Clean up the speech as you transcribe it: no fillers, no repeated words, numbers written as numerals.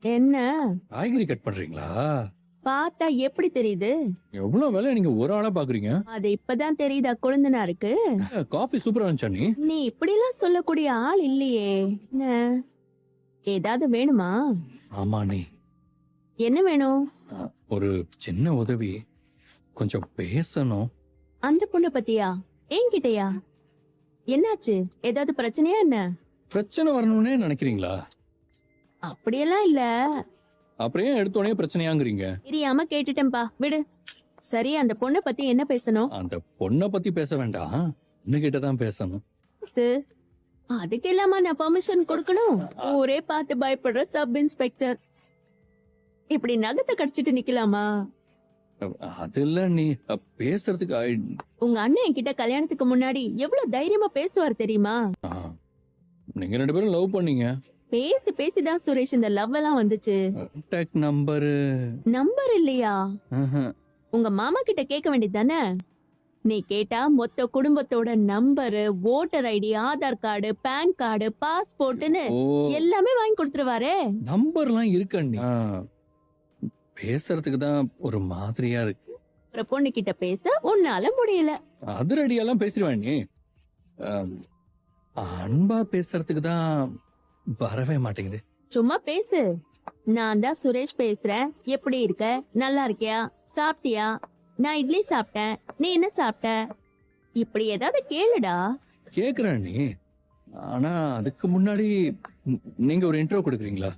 என்ன காய்கறி கட் பண்றீங்களா? பார்த்தா எப்படி தெரியுது? எவ்வளவு வேலை நீங்க ஒரு ஆளா பாக்குறீங்க? அது இப்பதான் தெரியுதா கொழுந்தனாருக்கு? காஃபி சூப்பரா இருந்துச்சா நீ? நீ இப்படிலாம் சொல்லக்கூடிய ஆள் இல்லையே. என்ன ஏதாவது வேணுமா? ஆமா நீ. என்ன வேணும்? ஒரு சின்ன உதவி, கொஞ்சம் பேசணும். அந்த பொண்ணு பத்தியா? என்கிட்டயா? என்னாச்சு? ஏதாவது பிரச்சனையா என்ன? பிரச்சனை வரணும்னே நினைக்கிறீங்களா? அப்படியெல்லாம் இல்ல. அப்புறம் ஏன் எடுத்தோடனே பிரச்சனையாங்கிறீங்க? தெரியாம கேட்டுட்டேன்பா, விடு. சரி, அந்த பொண்ணை பத்தி என்ன பேசணும்? அந்த பொண்ணை பத்தி பேச வேண்டாம், இன்னுகிட்ட தான் பேசணும். அதுக்கு இல்லாம நான் பெர்மிஷன் கொடுக்கணும்? ஊரே பார்த்து பயப்படுற சப் இன்ஸ்பெக்டர் இப்படி நகத்தை கடிச்சிட்டு நிக்கலாமா? அது இல்ல நீ பேசுறதுக்கு உங்க அண்ணன் என்கிட்ட கல்யாணத்துக்கு முன்னாடி எவ்வளவு தைரியமா பேசுவார் தெரியுமா? நீங்க 2 பேரும் லவ் பண்ணீங்க. பேசி பேசிதான் சுரேஷ் இந்த லவ் எல்லாம் வந்துச்சு. கான்டாக்ட் நம்பர் நம்பர் இல்லையா? உங்க மாமா கிட்ட கேட்க வேண்டியதானே? நீ கேட்டா மொத்த குடும்பத்தோட number, voter ID, Aadhaar card, PAN card, பாஸ்போர்ட்னு எல்லாமே வாங்கி கொடுத்துருவாரே. நம்பர்லாம் இருக்கண்ணி. பேசுறதுக்கு தான் ஒரு மாதிரியா இருக்கு. ஒரு பொண்ணு கிட்ட பேச உன்னால முடியல. அதிரடியெல்லாம் பேசிடுவேன் நீ. அன்பா பேசுறதுக்கு தான் வரவே மாட்டேங்குது. சும்மா பேசு. நான் தான் சுரேஷ் பேசுறேன். எப்படி இருக்க? நல்லா இருக்கியா? சாப்பிட்டியா? நான் இட்லி சாப்பிட்டேன். நீ என்ன சாப்பிட்ட? இப்படி ஏதாவது கேளுடா. கேக்குறேன் நீ. ஆனா அதுக்கு முன்னாடி நீங்க ஒரு இன்ட்ரோ கொடுக்குறீங்களா?